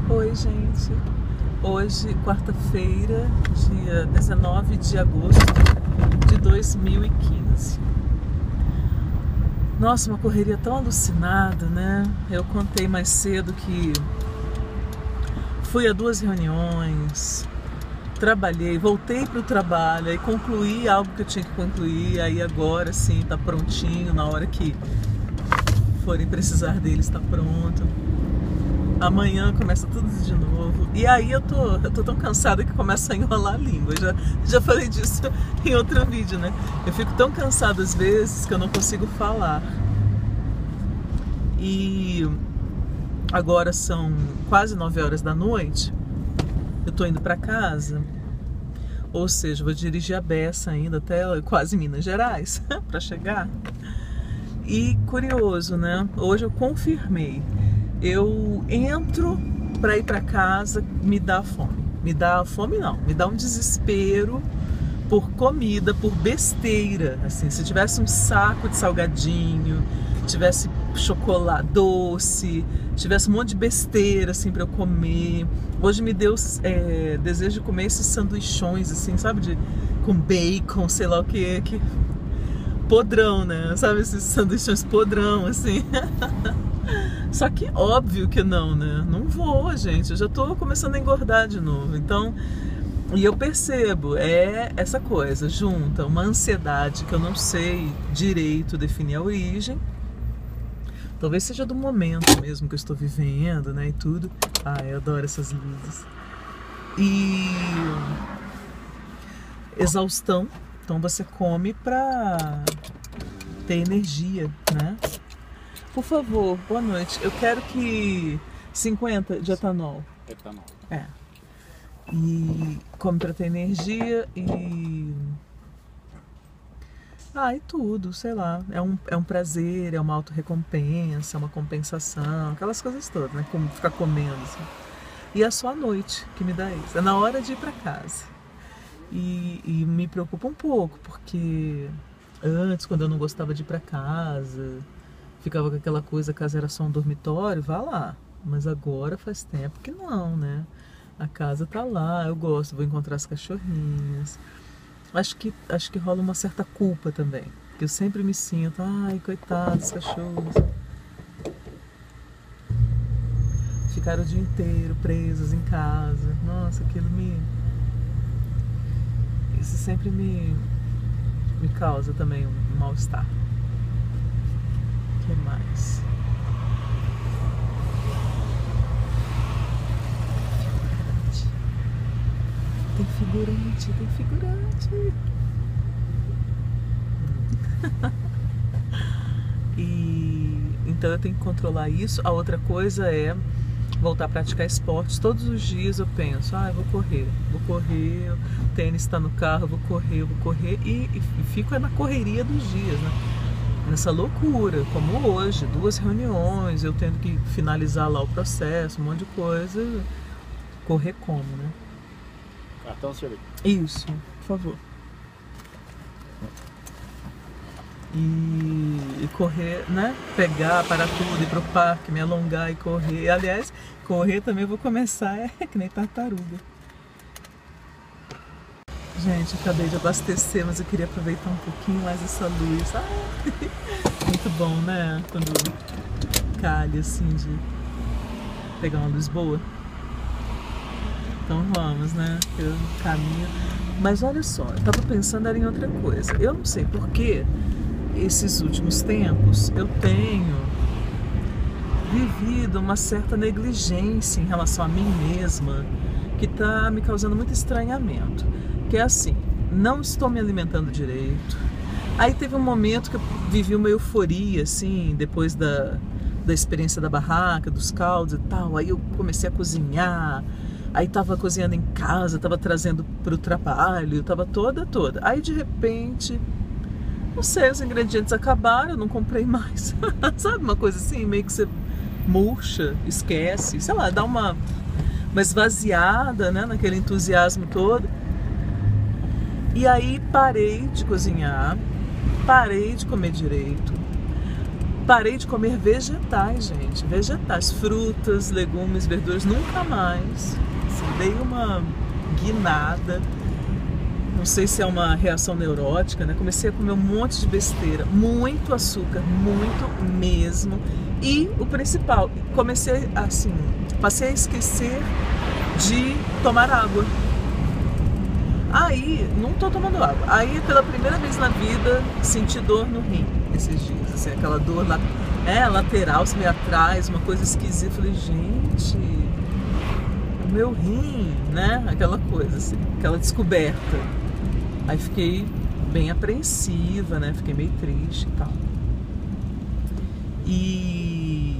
Oi, gente. Hoje, quarta-feira, dia 19 de agosto de 2015. Nossa, uma correria tão alucinada, né? Eu contei mais cedo que fui a 2 reuniões, trabalhei, voltei para o trabalho, aí concluí algo que eu tinha que concluir, aí agora sim tá prontinho, na hora que forem precisar dele está pronto. Amanhã começa tudo de novo. E aí eu tô tão cansada que começa a enrolar a língua. Já falei disso em outro vídeo, né? Eu fico tão cansada às vezes que eu não consigo falar. E agora são quase 9 horas da noite. Eu tô indo pra casa. Ou seja, vou dirigir a beça ainda até quase Minas Gerais pra chegar. E curioso, né? Hoje eu confirmei. Eu entro para ir para casa, me dá fome. Me dá fome não, me dá um desespero por comida, por besteira. Assim, se tivesse um saco de salgadinho, tivesse chocolate doce, tivesse um monte de besteira assim para eu comer. Hoje me deu desejo de comer esses sanduichões assim, sabe, com bacon, sei lá o que podrão, né? Sabe, esses sanduichões podrão assim. Só que óbvio que não, né? Não vou, gente. Eu já tô começando a engordar de novo. Então, e eu percebo, essa coisa, junta uma ansiedade que eu não sei direito definir a origem. Talvez seja do momento mesmo que eu estou vivendo, né? E tudo. Eu adoro essas luzes. E exaustão. Então você come pra ter energia, né? Por favor, boa noite. Eu quero que 50 de etanol. Etanol. E come pra ter energia e tudo, sei lá. É um prazer, é uma autorrecompensa, é uma compensação, aquelas coisas todas, né? Como ficar comendo assim. E é só à noite que me dá isso. É na hora de ir pra casa. E me preocupa um pouco, porque antes, quando eu não gostava de ir pra casa, ficava com aquela coisa, a casa era só um dormitório, vá lá. Mas agora faz tempo que não, né? A casa tá lá, eu gosto, vou encontrar as cachorrinhas. Acho que rola uma certa culpa também. Que eu sempre me sinto, coitados, cachorros. Ficaram o dia inteiro presos em casa. Nossa, isso sempre me causa também um mal-estar. O que mais? Tem figurante. E então eu tenho que controlar isso. A outra coisa é voltar a praticar esportes. Todos os dias eu penso, eu vou correr, o tênis está no carro, eu vou correr e fico na correria dos dias, né? Nessa loucura, como hoje, 2 reuniões, eu tendo que finalizar lá o processo, um monte de coisa. Correr como, né? Cartão serviço. Isso, por favor. E correr, né? Pegar, parar tudo, ir pro parque, me alongar e correr. Aliás, correr também eu vou começar, que nem tartaruga. Gente, acabei de abastecer, mas eu queria aproveitar um pouquinho mais essa luz. Muito bom, né? Quando calha assim de pegar uma luz boa. Então vamos, né? Eu caminho. Mas olha só, eu tava pensando em outra coisa. Eu não sei porquê esses últimos tempos eu tenho vivido uma certa negligência em relação a mim mesma, que tá me causando muito estranhamento. Que é assim, não estou me alimentando direito. Aí teve um momento que eu vivi uma euforia, assim, depois da experiência da barraca, dos caldos e tal. Aí eu comecei a cozinhar. Aí tava cozinhando em casa, tava trazendo pro trabalho, tava toda. Aí de repente, não sei, os ingredientes acabaram, eu não comprei mais. Sabe uma coisa assim, meio que você murcha, esquece, sei lá, dá uma esvaziada, né, naquele entusiasmo todo. E aí parei de cozinhar, parei de comer direito, parei de comer vegetais, gente. Vegetais, frutas, legumes, verduras, nunca mais. Assim, dei uma guinada. Não sei se é uma reação neurótica, né? Comecei a comer um monte de besteira, muito açúcar, muito mesmo. E o principal, comecei assim, passei a esquecer de tomar água. Aí, não tô tomando água. Aí, pela primeira vez na vida, senti dor no rim esses dias. Assim, aquela dor lateral, assim, meio atrás, uma coisa esquisita. Falei, gente, o meu rim, né? Aquela coisa, assim, aquela descoberta. Aí fiquei bem apreensiva, né? Fiquei meio triste e tal. E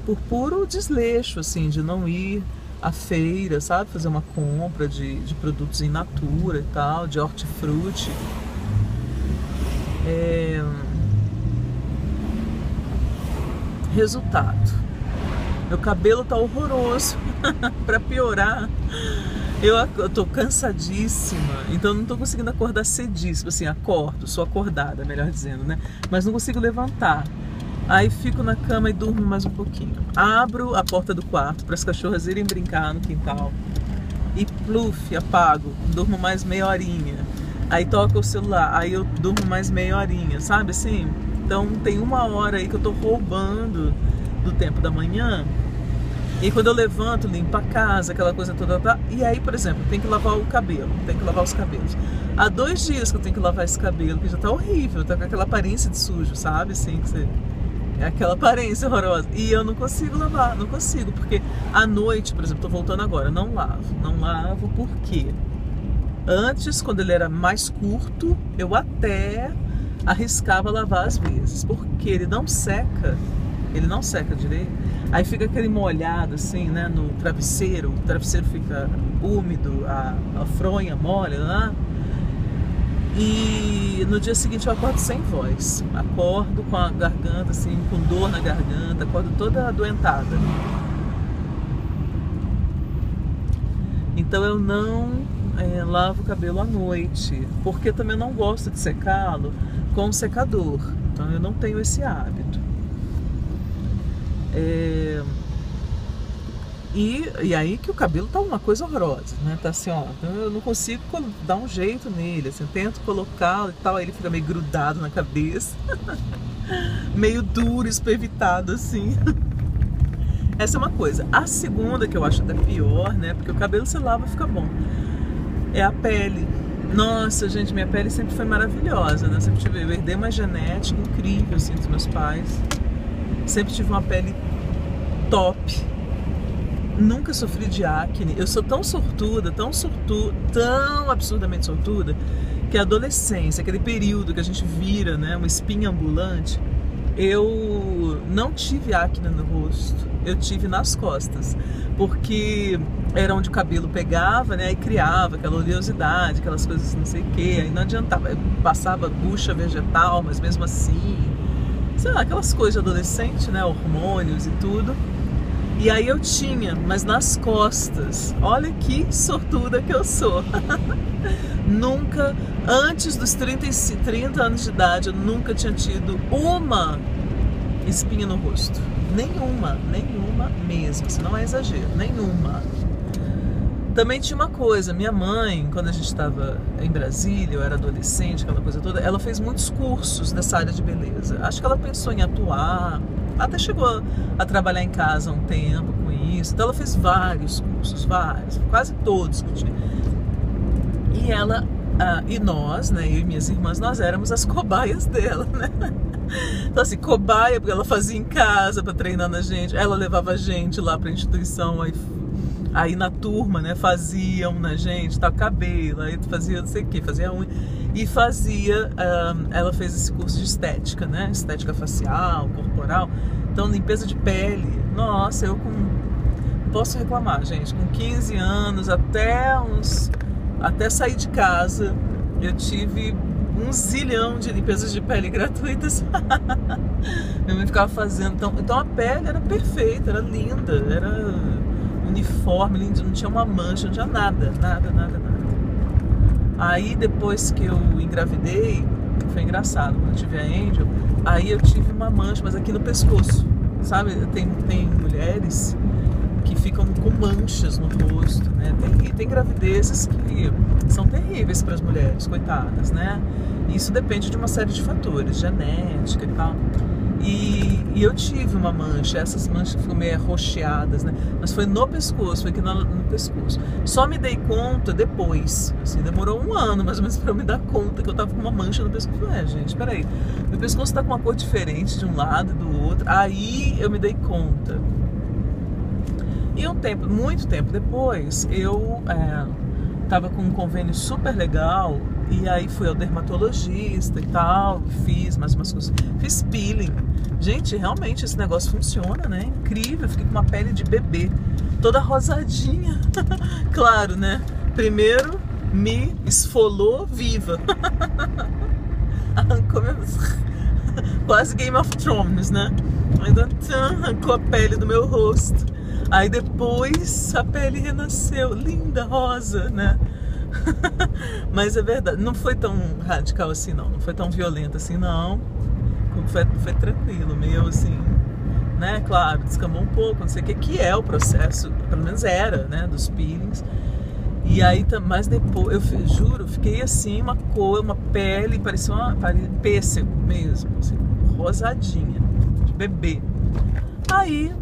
por puro desleixo, assim, de não ir à feira, sabe? Fazer uma compra de produtos in natura e tal, de hortifruti. Resultado. Meu cabelo tá horroroso. Pra piorar, eu tô cansadíssima, então não tô conseguindo acordar cedíssimo. Assim, acordo, sou acordada, melhor dizendo, né? Mas não consigo levantar. Aí fico na cama e durmo mais um pouquinho. Abro a porta do quarto para as cachorras irem brincar no quintal. E pluf, apago. Durmo mais meia horinha. Aí toca o celular. Aí eu durmo mais meia horinha, sabe assim? Então tem uma hora aí que eu tô roubando do tempo da manhã. E quando eu levanto, limpo a casa, aquela coisa toda. E aí, por exemplo, tem que lavar o cabelo. Tem que lavar os cabelos. Há 2 dias que eu tenho que lavar esse cabelo, que já tá horrível. Tá com aquela aparência de sujo, sabe? Assim, que você... É aquela aparência horrorosa. E eu não consigo lavar, não consigo. Porque à noite, por exemplo, tô voltando agora, não lavo. Não lavo porque antes, quando ele era mais curto, eu até arriscava lavar às vezes. Porque ele não seca direito. Aí fica aquele molhado assim, né, no travesseiro. O travesseiro fica úmido, a fronha molha, né? E no dia seguinte eu acordo sem voz. Acordo com a garganta assim, com dor na garganta, acordo toda adoentada. Então eu não lavo o cabelo à noite, porque também não gosto de secá-lo com secador. Então eu não tenho esse hábito. E aí que o cabelo tá uma coisa horrorosa, né? Tá assim, ó, eu não consigo dar um jeito nele, assim, eu tento colocá-lo e tal, aí ele fica meio grudado na cabeça, meio duro, espevitado, assim. Essa é uma coisa. A segunda, que eu acho até pior, né? Porque o cabelo você lava e fica bom, é a pele. Nossa, gente, minha pele sempre foi maravilhosa, né? Eu herdei uma genética incrível, assim, dos meus pais. Sempre tive uma pele top. Nunca sofri de acne. Eu sou tão sortuda, tão absurdamente sortuda, que a adolescência, aquele período que a gente vira, né, uma espinha ambulante, eu não tive acne no rosto, eu tive nas costas, porque era onde o cabelo pegava, né, aí criava aquela oleosidade, aquelas coisas não sei o que, aí não adiantava, eu passava bucha vegetal, mas mesmo assim, sei lá, aquelas coisas de adolescente, né, hormônios e tudo. E aí eu tinha, mas nas costas. Olha que sortuda que eu sou. Nunca, antes dos 30 anos de idade, eu nunca tinha tido uma espinha no rosto. Nenhuma mesmo, se não é exagero, nenhuma. Também tinha uma coisa, minha mãe, quando a gente estava em Brasília, eu era adolescente, aquela coisa toda, ela fez muitos cursos nessa área de beleza. Acho que ela pensou em atuar, até chegou a trabalhar em casa um tempo com isso. Então ela fez vários cursos, quase todos que tinha. E ela, e nós, né, eu e minhas irmãs, nós éramos as cobaias dela, né? Então assim, cobaia, porque ela fazia em casa para treinar na gente, ela levava a gente lá para a instituição, aí na turma, né, faziam na gente, tá, cabelo, aí fazia não sei o que, fazia unha, e fazia, ela fez esse curso de estética, né, estética facial, corporal, então limpeza de pele. Nossa, eu posso reclamar, gente, com 15 anos, até sair de casa, eu tive 1 zilhão de limpezas de pele gratuitas. Minha mãe ficava fazendo, então a pele era perfeita, era linda, era uniforme, lindo, não tinha uma mancha, não tinha nada. Aí depois que eu engravidei, foi engraçado, quando eu tive a Angel, Aí eu tive uma mancha, mas aqui no pescoço, sabe? Tem mulheres que ficam com manchas no rosto, né? Tem gravidezes que são terríveis para as mulheres, coitadas, né? Isso depende de uma série de fatores, genética e tal. E eu tive uma mancha, essas manchas ficam meio arroxeadas, né? Mas foi no pescoço, foi aqui no pescoço. Só me dei conta depois, assim, demorou um ano mais ou menos pra eu me dar conta que eu tava com uma mancha no pescoço. Gente, peraí, meu pescoço tá com uma cor diferente de um lado e do outro. Aí eu me dei conta. E muito tempo depois, eu tava com um convênio super legal. E aí fui ao dermatologista e tal, fiz mais umas coisas, fiz peeling. Gente, realmente esse negócio funciona, né? Incrível, fiquei com uma pele de bebê, toda rosadinha. Claro, né? Primeiro me esfolou viva. Arrancou quase Game of Thrones, né? Ainda arrancou a pele do meu rosto. Aí depois a pele renasceu, linda, rosa, né? Mas é verdade, não foi tão radical assim não foi tão violento assim não, foi tranquilo, meio assim, né, claro, descamou um pouco, não sei o que é o processo, pelo menos era, né, dos peelings. E aí, mas depois, eu juro, fiquei assim, uma pele, parecia pêssego mesmo, assim, rosadinha, de bebê. Aí,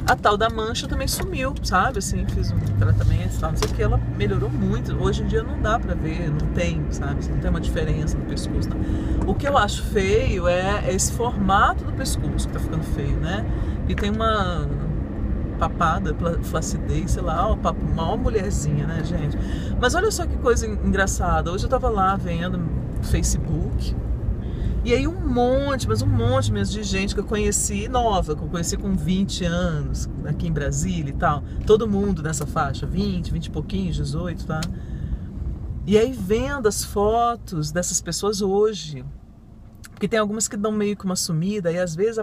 a tal da mancha também sumiu, sabe? Assim, fiz um tratamento, não sei o que, ela melhorou muito. Hoje em dia não dá pra ver, não tem, sabe? Não tem uma diferença no pescoço, não. O que eu acho feio é esse formato do pescoço que tá ficando feio, né? E tem uma papada, flacidez, sei lá, uma mulherzinha, né, gente? Mas olha só que coisa engraçada. Hoje eu tava lá vendo no Facebook. E aí um monte mesmo de gente que eu conheci nova, que eu conheci com 20 anos, aqui em Brasília e tal. Todo mundo nessa faixa, 20 e pouquinhos, 18, tá? E aí vendo as fotos dessas pessoas hoje, porque tem algumas que dão meio que uma sumida, e às vezes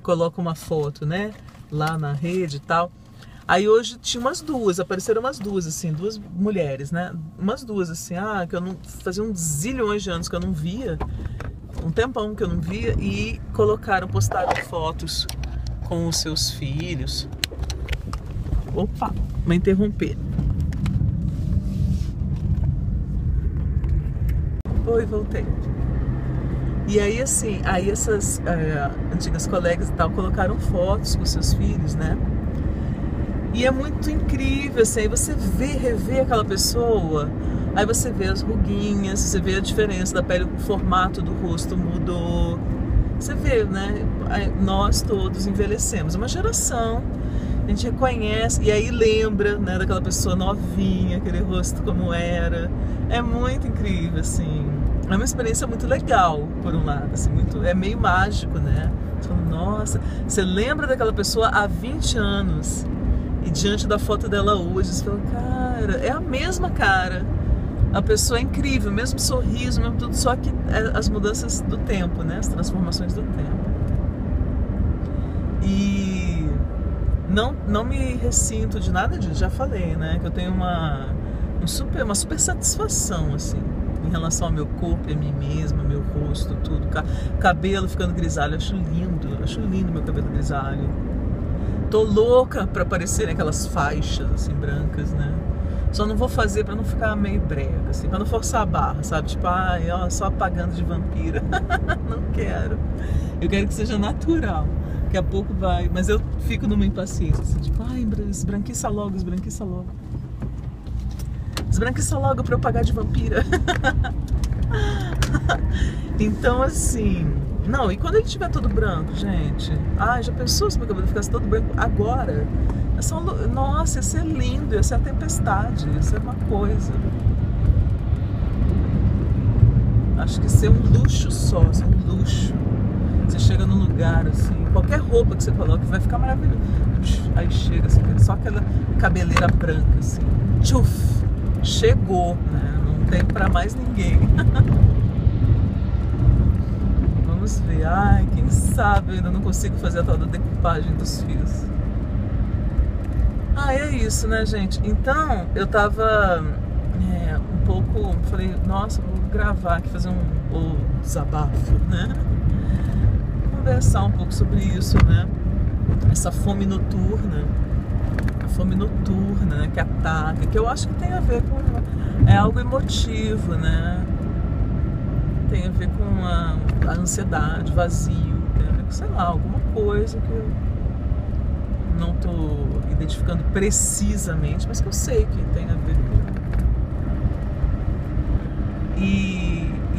coloca uma foto, né, lá na rede e tal. Aí hoje tinha apareceram umas duas, assim, duas mulheres, né? Umas duas, assim, que eu não... Fazia uns zilhões de anos que eu não via, um tempão que eu não via, e postaram fotos com os seus filhos. Opa, vou interromper. Oi, voltei. E aí, assim, essas antigas colegas e tal colocaram fotos com seus filhos, né? E é muito incrível, assim, aí você rever aquela pessoa, aí você vê as ruguinhas, você vê a diferença da pele, o formato do rosto mudou, você vê, né, nós todos envelhecemos, uma geração, a gente reconhece, e aí lembra, né, daquela pessoa novinha, aquele rosto como era, é muito incrível, assim, é uma experiência muito legal, por um lado, assim, é meio mágico, né, você fala, nossa, você lembra daquela pessoa há 20 anos, e diante da foto dela hoje, você fala, cara, é a mesma cara. A pessoa é incrível, mesmo sorriso, mesmo tudo, só que as mudanças do tempo, né? As transformações do tempo. E não me ressinto de nada disso, já falei, né? Que eu tenho uma super satisfação, assim, em relação ao meu corpo, a mim mesma, meu rosto, tudo. Cabelo ficando grisalho, acho lindo meu cabelo grisalho. Tô louca pra aparecer aquelas faixas, assim, brancas, né? Só não vou fazer pra não ficar meio brega, assim, pra não forçar a barra, sabe? Tipo, só apagando de vampira. Não quero. Eu quero que seja natural. Daqui a pouco vai. Mas eu fico numa impaciência, assim, tipo, esbranquiça logo. Esbranquiça logo pra eu pagar de vampira. Então, assim... Não, e quando ele estiver todo branco, gente? Já pensou se meu cabelo ficasse todo branco agora? Nossa, ia ser lindo, ia ser a tempestade, ia ser uma coisa. Acho que ia ser um luxo só, um luxo. Você chega num lugar, assim, qualquer roupa que você coloque vai ficar maravilhoso. Aí chega, assim, só aquela cabeleira branca, assim. Tchuf! Chegou, né? Não tem pra mais ninguém. Vamos ver. Quem sabe eu ainda não consigo fazer a tal da decupagem dos fios. É isso, né, gente? Então, eu tava um pouco, falei, nossa, vou gravar aqui, fazer um desabafo, né? Conversar um pouco sobre isso, né? Essa fome noturna, a fome noturna, né, que ataca, que eu acho que tem a ver com, é algo emotivo, né? Tem a ver com a ansiedade, vazio, tem a ver com, sei lá, alguma coisa que eu não estou identificando precisamente, mas que eu sei que tem a ver com...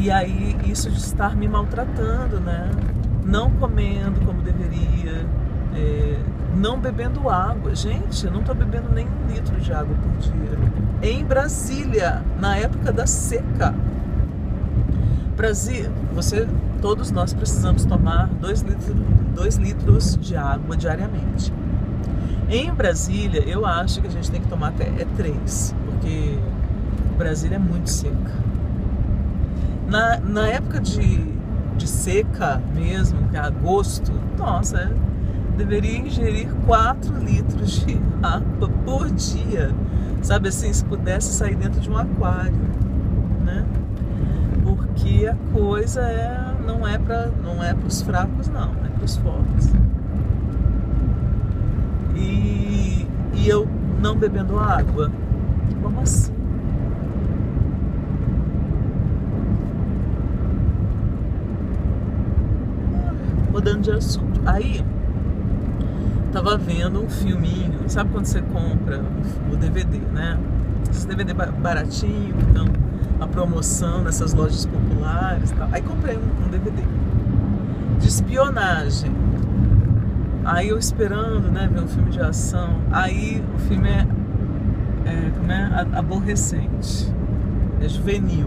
E aí isso de estar me maltratando, né? Não comendo como deveria, não bebendo água. Gente, eu não estou bebendo nem 1 litro de água por dia. Em Brasília, na época da seca. Brasil, todos nós precisamos tomar 2 litros de água diariamente. Em Brasília, eu acho que a gente tem que tomar até 3, porque Brasília é muito seca. Na época de seca mesmo, que é agosto, nossa, deveria ingerir 4 litros de água por dia. Sabe assim, se pudesse sair dentro de um aquário, né? Porque a coisa não é para os fracos, não, é para os fortes. E eu não bebendo água? Como assim? Mudando de assunto. Aí, tava vendo um filminho. Sabe quando você compra o DVD, né? Esse DVD baratinho, então, a promoção nessas lojas populares e tal. Aí comprei um DVD de espionagem. Aí eu esperando, né, ver um filme de ação. Aí o filme é aborrecente, é juvenil.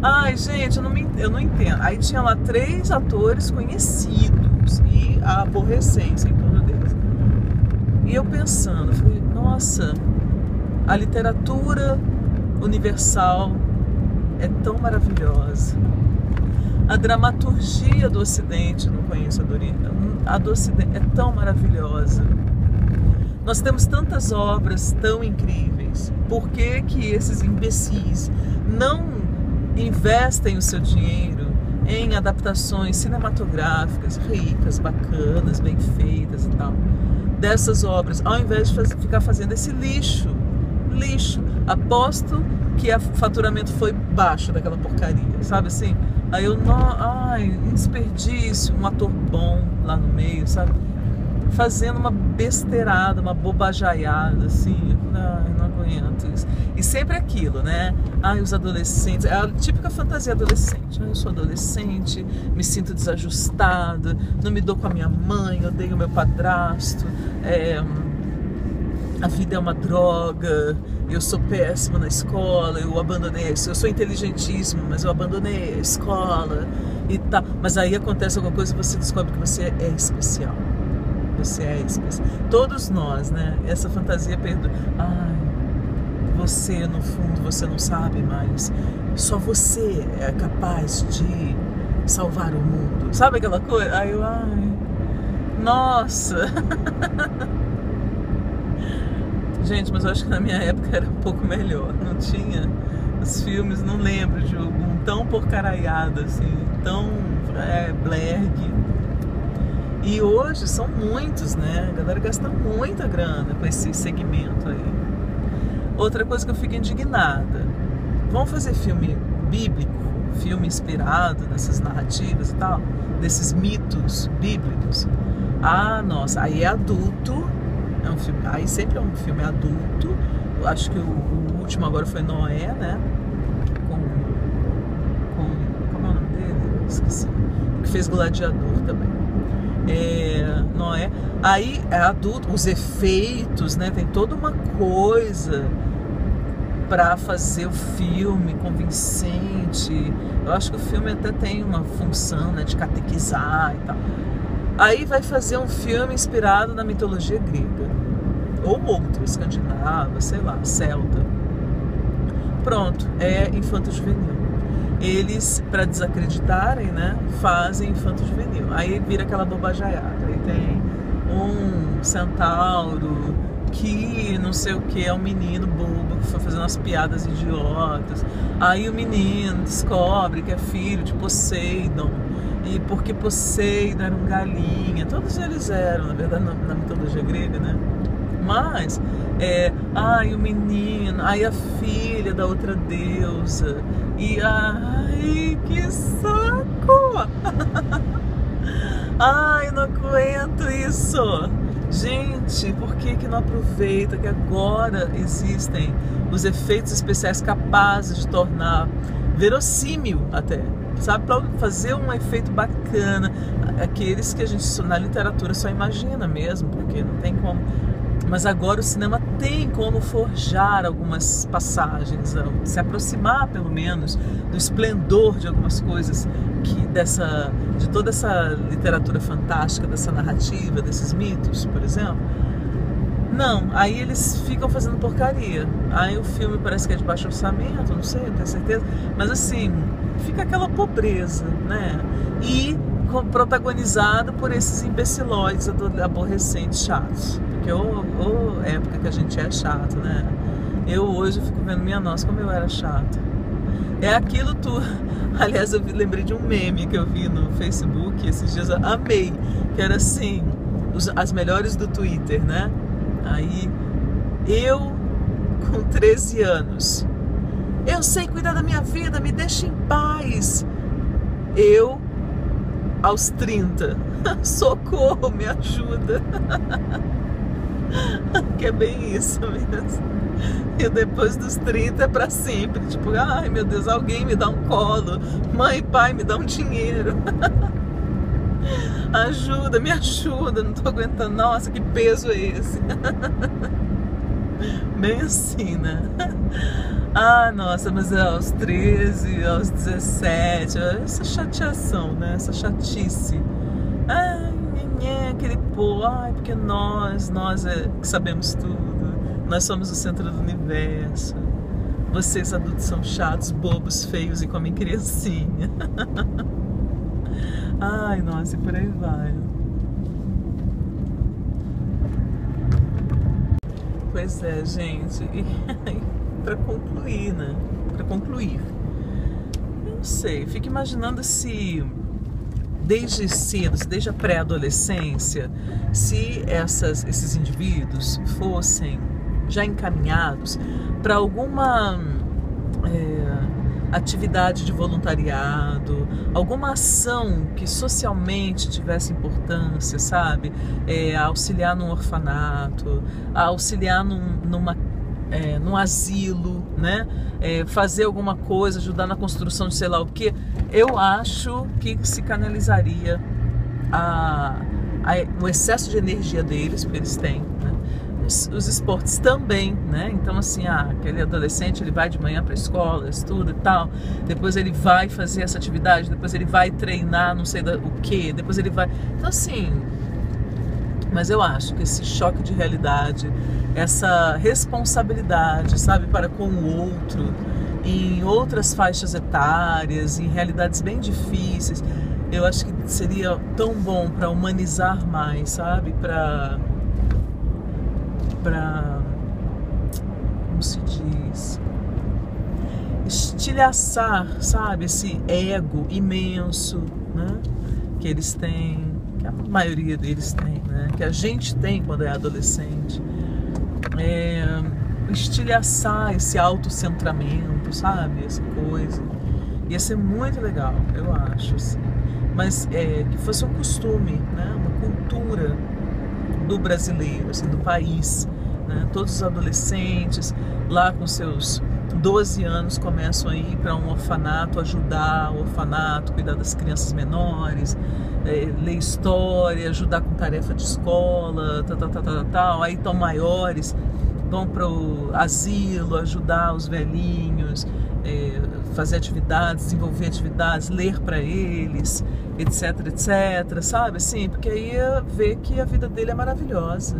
Ai, gente, eu não entendo. Aí tinha lá 3 atores conhecidos e a aborrecência em torno deles. E eu pensando, falei, nossa, a literatura universal é tão maravilhosa. A dramaturgia do Ocidente, não conheço a do Oriente, a do Ocidente é tão maravilhosa. Nós temos tantas obras tão incríveis. Por que que esses imbecis não investem o seu dinheiro em adaptações cinematográficas ricas, bacanas, bem feitas e tal, dessas obras, ao invés de ficar fazendo esse lixo? Aposto que o faturamento foi baixo daquela porcaria, sabe assim? Aí um desperdício, um ator bom lá no meio, sabe? Fazendo uma besteirada, uma bobajaiada, assim. Ai, não aguento isso. E sempre aquilo, né? Ai, os adolescentes, é a típica fantasia adolescente. Ai, eu sou adolescente, me sinto desajustada, não me dou com a minha mãe, odeio o meu padrasto, a vida é uma droga, eu sou péssima na escola, eu abandonei, eu sou inteligentíssimo, mas eu abandonei a escola e tal. Mas aí acontece alguma coisa e você descobre que você é especial. Você é especial. Todos nós, né? Essa fantasia perdoa. Ai, você, no fundo, você não sabe, mas só você é capaz de salvar o mundo. Sabe aquela coisa? Ai, nossa! Gente, mas eu acho que na minha época era um pouco melhor. Não tinha os filmes, não lembro de algum tão porcaraiado assim, tão blerg. E hoje são muitos, né? A galera gasta muita grana com esse segmento aí. Outra coisa que eu fico indignada: vamos fazer filme bíblico, filme inspirado nessas narrativas e tal, desses mitos bíblicos. Ah, nossa, aí é adulto. É um filme, aí sempre é um filme adulto. Eu acho que o último agora foi Noé, né? Como é o nome dele? Esqueci. Que fez Gladiador também. Noé. Aí é adulto, os efeitos, né? Tem toda uma coisa para fazer o filme convincente. Eu acho que o filme até tem uma função, né, de catequizar e tal. Aí vai fazer um filme inspirado na mitologia grega, ou outro, escandinava, sei lá, celta. Pronto, é infanto-juvenil. Eles, para desacreditarem, né, fazem infanto-juvenil. Aí vira aquela bobajaiada. Aí tem um centauro que não sei o que é um menino bobo que foi fazendo umas piadas idiotas. Aí o menino descobre que é filho de Poseidon, e porque Poseidon era um galinha, todos eles eram, na verdade, na mitologia grega, né? Mas, ai, o menino, aí a filha da outra deusa, e ai, que saco! Ai, eu não aguento isso! Gente, por que não aproveita que agora existem os efeitos especiais capazes de tornar verossímil até, sabe? Para fazer um efeito bacana, aqueles que a gente na literatura só imagina mesmo, porque não tem como. Mas agora o cinema tem como forjar algumas passagens, se aproximar pelo menos do esplendor de algumas coisas de toda essa literatura fantástica, dessa narrativa, desses mitos, por exemplo. Não, aí eles ficam fazendo porcaria. Aí o filme parece que é de baixo orçamento, não sei, não tenho certeza. Mas assim, fica aquela pobreza, né? E protagonizado por esses imbecilóides aborrecentes, chatos. Porque ou época que a gente é chato, né? Eu hoje fico vendo, minha nossa, como eu era chato. É aquilo tudo. Aliás, eu lembrei de um meme que eu vi no Facebook esses dias, eu amei, que era assim, as melhores do Twitter, né? Aí, eu com 13 anos, eu sei cuidar da minha vida, me deixa em paz. Eu, aos 30, socorro, me ajuda. Que é bem isso mesmo. E depois dos 30 é pra sempre. Tipo, ai meu Deus, alguém me dá um colo. Mãe, pai, me dá um dinheiro. Ajuda, me ajuda. Não tô aguentando. Nossa, que peso é esse? Bem assim, né? Ah, nossa, mas aos 13, aos 17, essa chateação, né? Essa chatice. Ai, aquele povo, ai, porque nós é que sabemos tudo. Nós somos o centro do universo. Vocês adultos são chatos, bobos, feios e comem criancinha. Ai, nossa, e por aí vai. Pois é, gente. E para concluir, né? Para concluir, eu não sei, fico imaginando se desde cedo, desde a pré-adolescência, se esses indivíduos fossem já encaminhados para alguma atividade de voluntariado, alguma ação que socialmente tivesse importância, sabe? Auxiliar num orfanato, auxiliar num asilo, né? Fazer alguma coisa, ajudar na construção de sei lá o que, eu acho que se canalizaria o excesso de energia deles, porque eles têm, né? Os esportes também, né? Então assim, aquele adolescente, ele vai de manhã para a escola, estuda e tal, depois ele vai fazer essa atividade, depois ele vai treinar não sei o que, depois ele vai... Então assim, mas eu acho que esse choque de realidade, essa responsabilidade, sabe, para com o outro, em outras faixas etárias, em realidades bem difíceis, eu acho que seria tão bom para humanizar mais, sabe, para como se diz, estilhaçar, sabe, esse ego imenso, né, que eles têm, que a maioria deles tem, né, que a gente tem quando é adolescente, estilhaçar esse autocentramento, sabe, essa coisa, ia ser muito legal, eu acho, assim. Mas que fosse um costume, né, uma cultura do brasileiro, assim, do país, né? Todos os adolescentes lá com seus 12 anos começam a ir para um orfanato, ajudar o orfanato, cuidar das crianças menores, ler história, ajudar com tarefa de escola, tal. Aí estão maiores, vão para o asilo, ajudar os velhinhos, fazer atividades, desenvolver atividades, ler para eles, etc, etc, sabe? Assim, porque aí vê que a vida dele é maravilhosa.